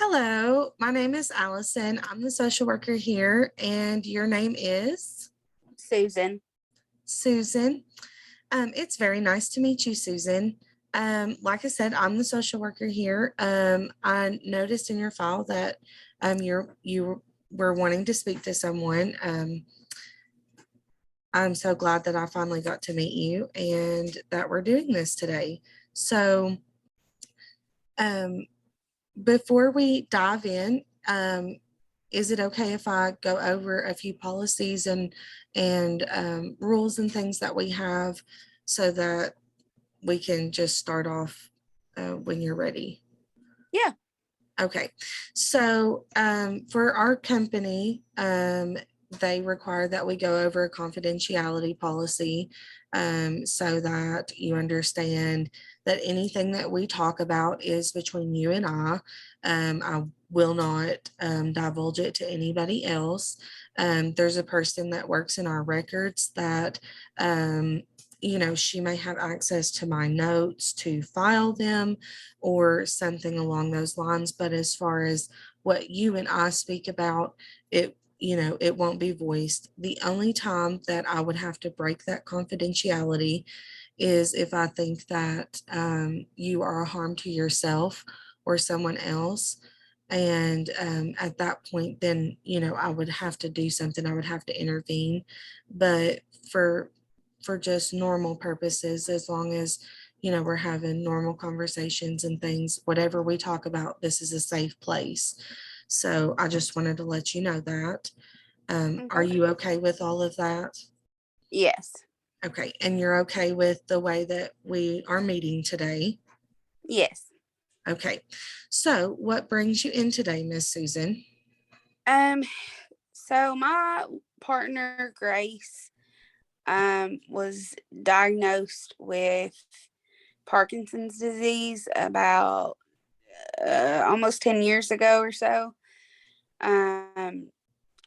Hello, my name is Allison. I'm the social worker here, and your name is Susan. Susan. It's very nice to meet you, Susan. Like I said, I'm the social worker here. I noticed in your file that you were wanting to speak to someone. I'm so glad that I finally got to meet you and that we're doing this today. So, um, before we dive in, is it okay if I go over a few policies and rules and things that we have so that we can just start off when you're ready? Yeah. Okay, so for our company, they require that we go over a confidentiality policy so that you understand that anything that we talk about is between you and I. I will not divulge it to anybody else. There's a person that works in our records that she may have access to my notes to file them or something along those lines. But as far as what you and I speak about, it won't be voiced. The only time that I would have to break that confidentiality is if I think that you are a harm to yourself or someone else. And at that point, then, I would have to do something. I would have to intervene. But for for just normal purposes, as long as we're having normal conversations and things, whatever we talk about, this is a safe place. So I just wanted to let you know that. Are Okay. you okay with all of that? Yes. Okay, and you're okay with the way that we are meeting today? Yes. Okay, so what brings you in today, Miss Susan? Um, so my partner Grace was diagnosed with Parkinson's disease about almost 10 years ago or so. Um,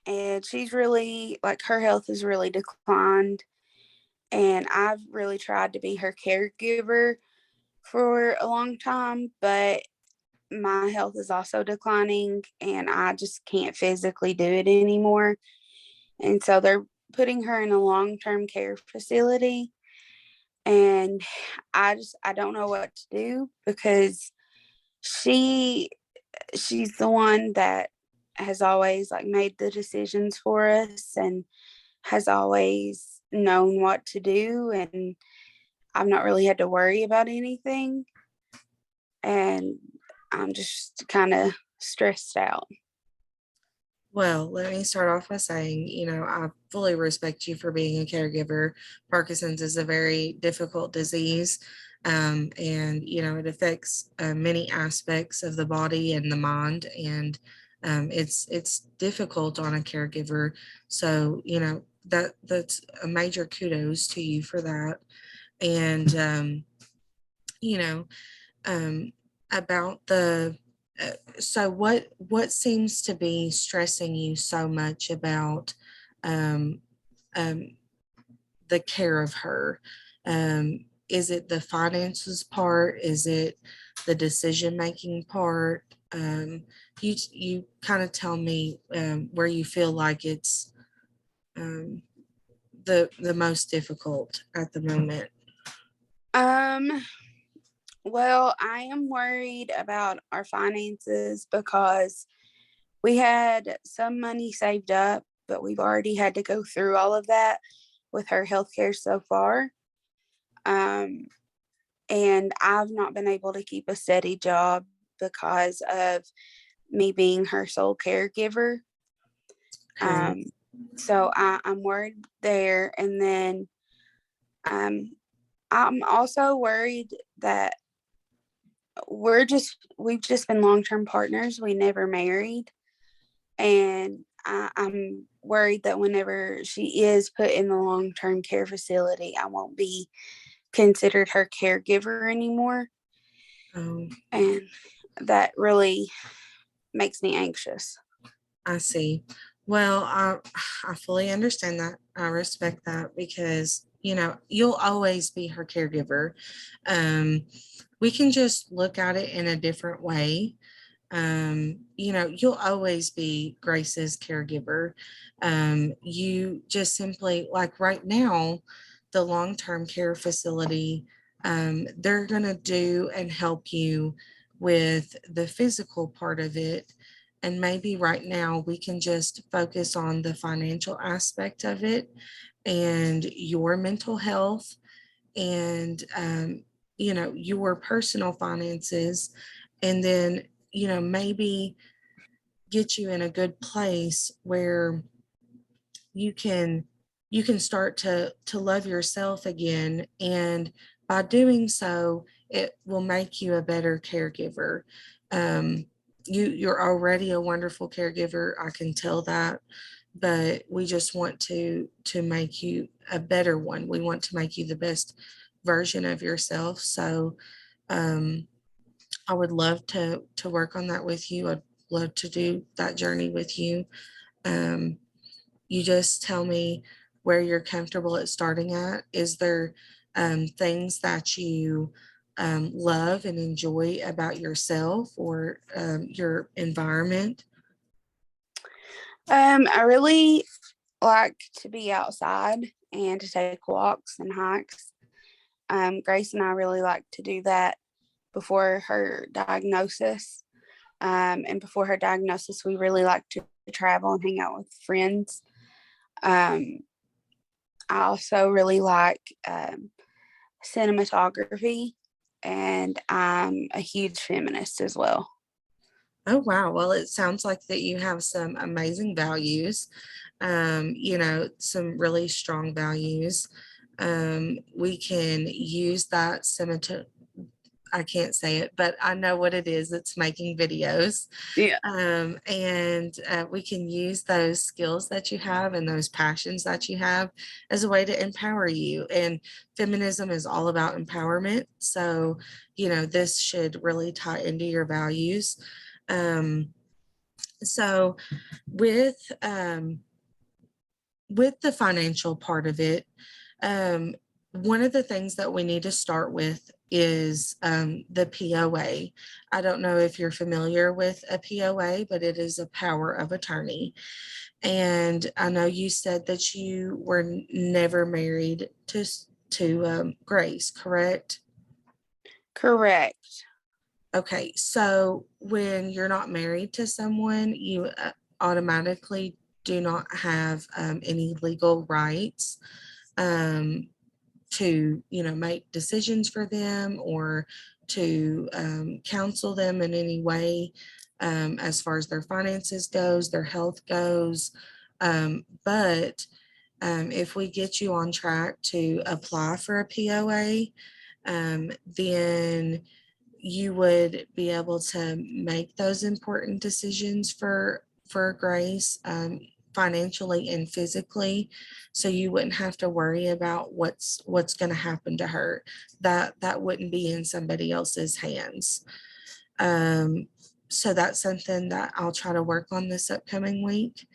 and she's really like her health has really declined, and I've really tried to be her caregiver for a long time, but my health is also declining and I just can't physically do it anymore. And so they're putting her in a long-term care facility, and I don't know what to do because she she's the one that has always like made the decisions for us and has always known what to do, and I've not really had to worry about anything, and I'm just kind of stressed out. Well, let me start off by saying, I fully respect you for being a caregiver. Parkinson's is a very difficult disease, and it affects many aspects of the body and the mind, and it's difficult on a caregiver. So, that's a major kudos to you for that. And you know, um, about the so what seems to be stressing you so much about um, um, the care of her? Is it the finances part? Is it the decision making part? You kind of tell me where you feel like it's um, the most difficult at the moment. Um, well, I am worried about our finances because we had some money saved up, but we've already had to go through all of that with her healthcare so far. Um, and I've not been able to keep a steady job because of me being her sole caregiver. Okay. Um, so I'm worried there. And then um, I'm also worried that we've just been long-term partners. We never married. And I'm worried that whenever she is put in the long-term care facility, I won't be considered her caregiver anymore. Oh, And that really makes me anxious. I see. Well, I fully understand that. I respect that because, you'll always be her caregiver. Um, we can just look at it in a different way. You'll always be Grace's caregiver. You just simply, like right now, the long term care facility, they're going to do and help you with the physical part of it. And maybe right now we can just focus on the financial aspect of it and your mental health and, your personal finances. And then, maybe get you in a good place where you can you can start to love yourself again, and by doing so it will make you a better caregiver. You're already a wonderful caregiver, I can tell that, but we just want to make you a better one. We want to make you the best version of yourself. So um I would love to work on that with you. I'd love to do that journey with you. Um, you just tell me where you're comfortable at starting at. Is there things that you love and enjoy about yourself or your environment? I really like to be outside and to take walks and hikes. Grace and I really like to do that before her diagnosis. And before her diagnosis, we really like to travel and hang out with friends. Um, I also really like cinematography, and I'm a huge feminist as well. Oh, wow. Well, it sounds like that you have some amazing values, some really strong values. We can use that cemetery. I can't say it, but I know what it is. It's making videos. Yeah. And we can use those skills that you have and those passions that you have as a way to empower you. And feminism is all about empowerment. So, this should really tie into your values. Um, so with with the financial part of it, um, one of the things that we need to start with is the POA. I don't know if you're familiar with a POA, but it is a power of attorney. And I know you said that you were never married to Grace, correct? Correct. Okay, so when you're not married to someone, you automatically do not have any legal rights um, to, make decisions for them or to counsel them in any way as far as their finances goes, their health goes. But if we get you on track to apply for a POA, then you would be able to make those important decisions for Grace, financially and physically, so you wouldn't have to worry about what's going to happen to her. That wouldn't be in somebody else's hands. Um, so that's something that I'll try to work on this upcoming week.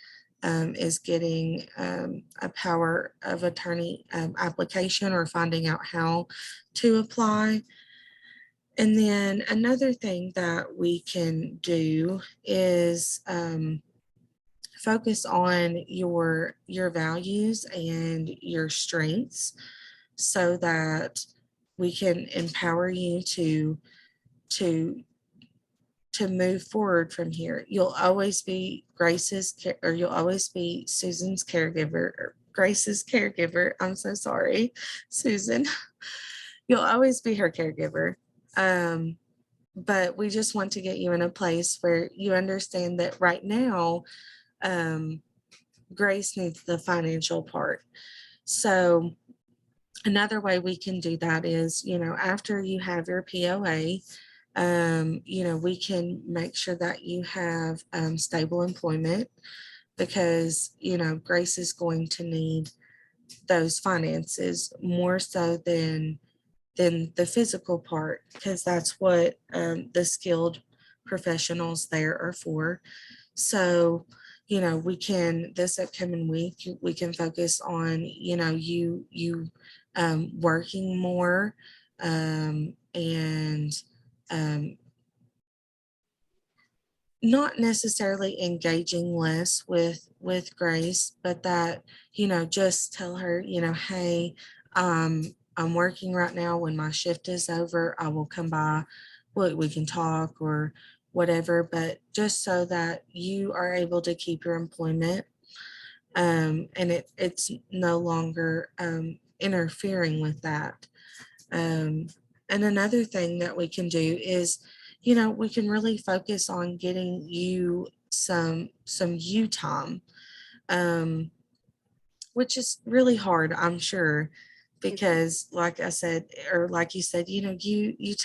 Is getting a power of attorney application or finding out how to apply. And then another thing that we can do is focus on your values and your strengths so that we can empower you to to move forward from here. You'll always be or you'll always be Susan's caregiver, or Grace's caregiver. I'm so sorry, Susan. You'll always be her caregiver. Um, but we just want to get you in a place where you understand that right now, um, Grace needs the financial part. So another way we can do that is, after you have your POA, we can make sure that you have stable employment because, Grace is going to need those finances more so than the physical part, because that's what the skilled professionals there are for. So, we can this upcoming week we can focus on you working more and um, not necessarily engaging less with Grace, but that, just tell her, hey, I'm working right now. When my shift is over, I will come by. We can talk or whatever, but just so that you are able to keep your employment, and it's no longer interfering with that. Um, and another thing that we can do is, we can really focus on getting you some you time, um, which is really hard, I'm sure, Mhm. because like I said, or like you said, you've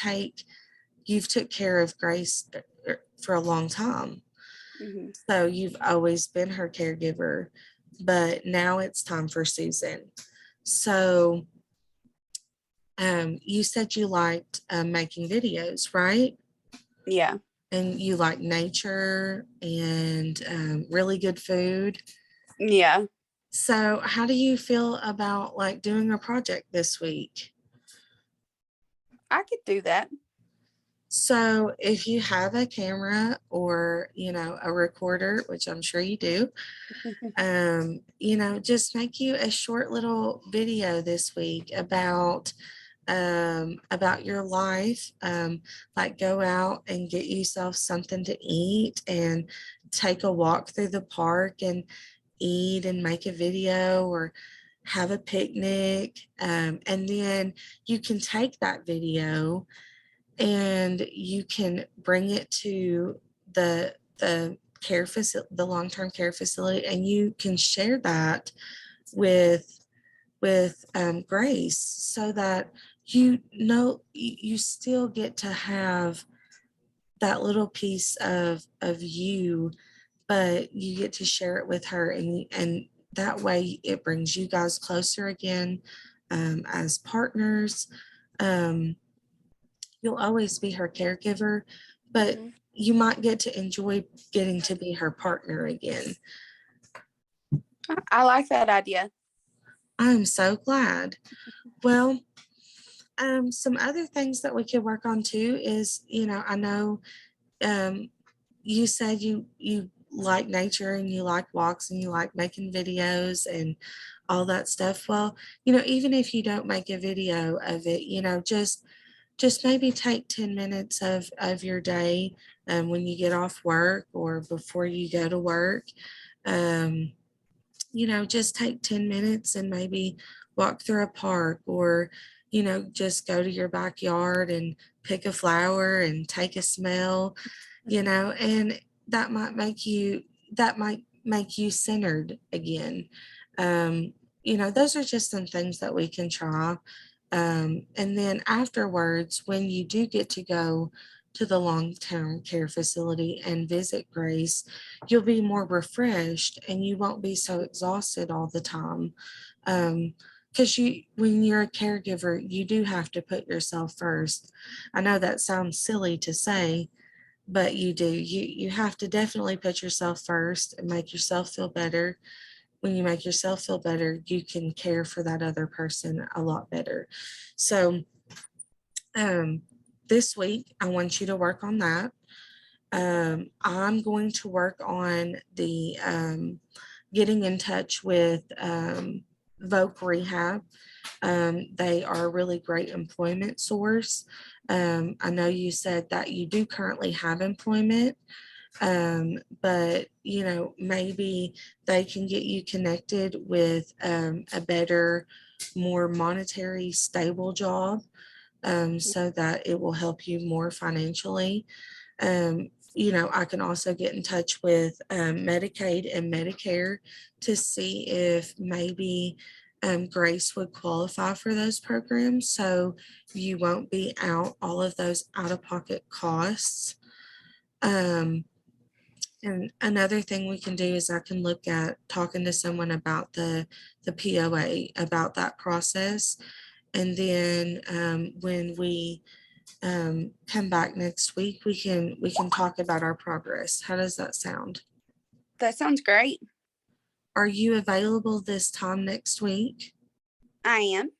took care of Grace for a long time. Mhm. So you've always been her caregiver, but now it's time for Susan. So you said you liked making videos, right? Yeah. And you like nature and really good food. Yeah. So how do you feel about like doing a project this week? I could do that. So if you have a camera or, a recorder, which I'm sure you do, just make you a short little video this week about your life. Like go out and get yourself something to eat and take a walk through the park and eat and make a video or have a picnic. And then you can take that video and you can bring it to the the long-term care facility, and you can share that with Grace, so that you still get to have that little piece of you, but you get to share it with her, and that way it brings you guys closer again, as partners. Um, you'll always be her caregiver, but Mhm. you might get to enjoy getting to be her partner again. I like that idea. I'm so glad. Well, some other things that we could work on too is, I know um, you said you like nature and you like walks and you like making videos and all that stuff. Well, even if you don't make a video of it, just maybe take 10 minutes of your day, when you get off work or before you go to work. Um, just take 10 minutes and maybe walk through a park, or, just go to your backyard and pick a flower and take a smell, and that might make you that might make you centered again. Um, those are just some things that we can try. And then afterwards, when you do get to go to the long-term care facility and visit Grace, you'll be more refreshed and you won't be so exhausted all the time. Because when you're a caregiver, you do have to put yourself first. I know that sounds silly to say, but you do. You have to definitely put yourself first and make yourself feel better. When you make yourself feel better, you can care for that other person a lot better. So, um, this week, I want you to work on that. I'm going to work on the getting in touch with Voc Rehab. They are a really great employment source. I know you said that you do currently have employment, but maybe they can get you connected with a better, more monetary stable job, so that it will help you more financially. I can also get in touch with Medicaid and Medicare to see if maybe Grace would qualify for those programs, so you won't be out all of those out of pocket costs. Um, and another thing we can do is I can look at talking to someone about the POA, about that process. And then when we come back next week, we can talk about our progress. How does that sound? That sounds great. Are you available this time next week? I am.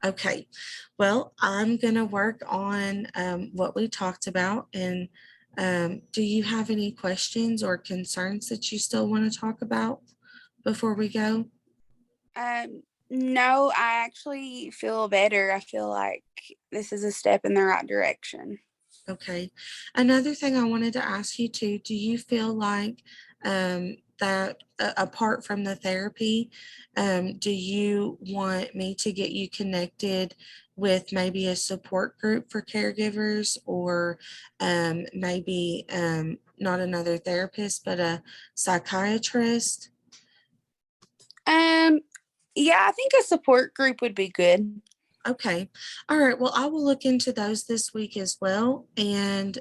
Okay. Well, I'm gonna work on what we talked about, and Do you have any questions or concerns that you still want to talk about before we go? No, I actually feel better. I feel like this is a step in the right direction. Okay. Another thing I wanted to ask you too, do you feel like that apart from the therapy, do you want me to get you connected with maybe a support group for caregivers or maybe not another therapist, but a psychiatrist? Um, yeah, I think a support group would be good. Okay. All right. Well, I will look into those this week as well. And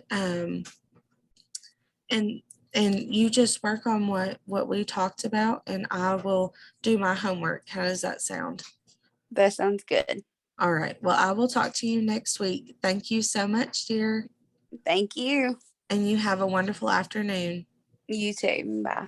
and you just work on what we talked about and I will do my homework. How does that sound? That sounds good. All right. Well, I will talk to you next week. Thank you so much, dear. Thank you. And you have a wonderful afternoon. You too. Bye.